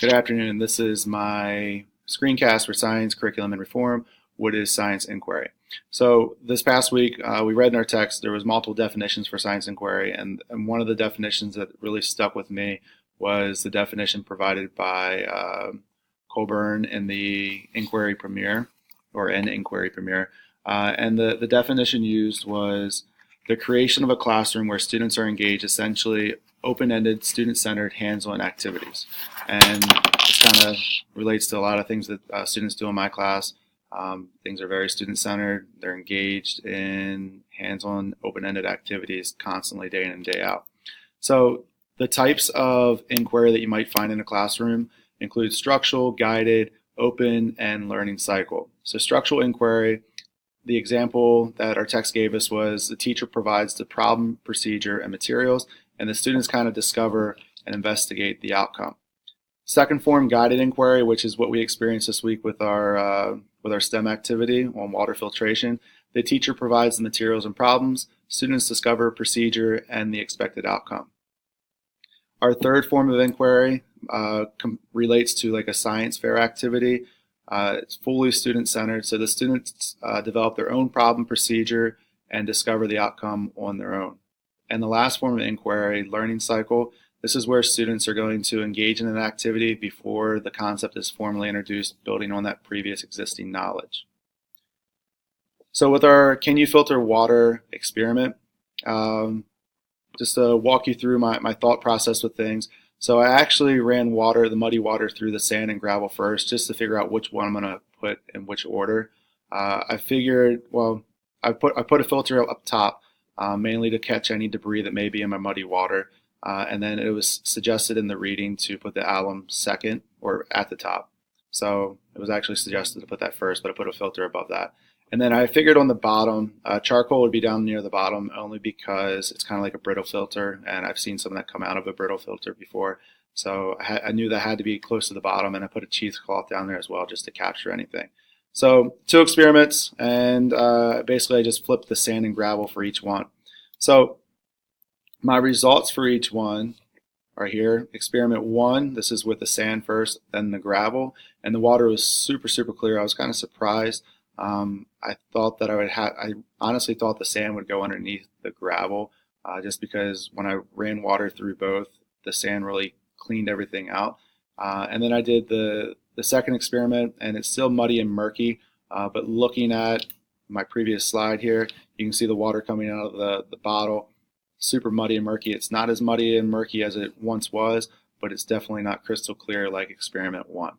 Good afternoon. This is my screencast for Science, Curriculum, and Reform. What is science inquiry? So this past week, we read in our text there was multiple definitions for science inquiry, and one of the definitions that really stuck with me was the definition provided by Colburn in the Inquiry Premier, or in Inquiry Premier. And the definition used was the creation of a classroom where students are engaged essentially open-ended, student-centered, hands-on activities. And this kind of relates to a lot of things that students do in my class. Things are very student-centered. They're engaged in hands-on, open-ended activities constantly, day in and day out. So the types of inquiry that you might find in a classroom include structural, guided, open, and learning cycle. So structural inquiry, the example that our text gave us was the teacher provides the problem, procedure, and materials, and the students kind of discover and investigate the outcome. Second form, guided inquiry, which is what we experienced this week with our STEM activity on water filtration. The teacher provides the materials and problems, students discover procedure and the expected outcome. Our third form of inquiry relates to like a science fair activity. It's fully student-centered, so the students develop their own problem, procedure, and discover the outcome on their own. And the last form of inquiry, learning cycle, this is where students are going to engage in an activity before the concept is formally introduced, building on that previous existing knowledge. So with our Can You Filter Water experiment, just to walk you through my thought process with things. So I actually ran the muddy water through the sand and gravel first, just to figure out which one I'm going to put in which order. I figured, well, I put a filter up top, mainly to catch any debris that may be in my muddy water. And then it was suggested in the reading to put the alum second or at the top. So it was actually suggested to put that first, but I put a filter above that. And then I figured on the bottom, charcoal would be down near the bottom only because it's kind of like a brittle filter, and I've seen some that come out of a brittle filter before. So I knew that had to be close to the bottom, and I put a cheesecloth down there as well just to capture anything. So 2 experiments, and basically I just flipped the sand and gravel for each one. So my results for each one are here. Experiment 1, this is with the sand first, then the gravel, and the water was super, super clear. I was kind of surprised. I thought that I honestly thought the sand would go underneath the gravel, just because when I ran water through both, the sand really cleaned everything out. And then I did the second experiment, and it's still muddy and murky, but looking at my previous slide here, you can see the water coming out of the bottle, super muddy and murky. It's not as muddy and murky as it once was, but it's definitely not crystal clear like experiment 1.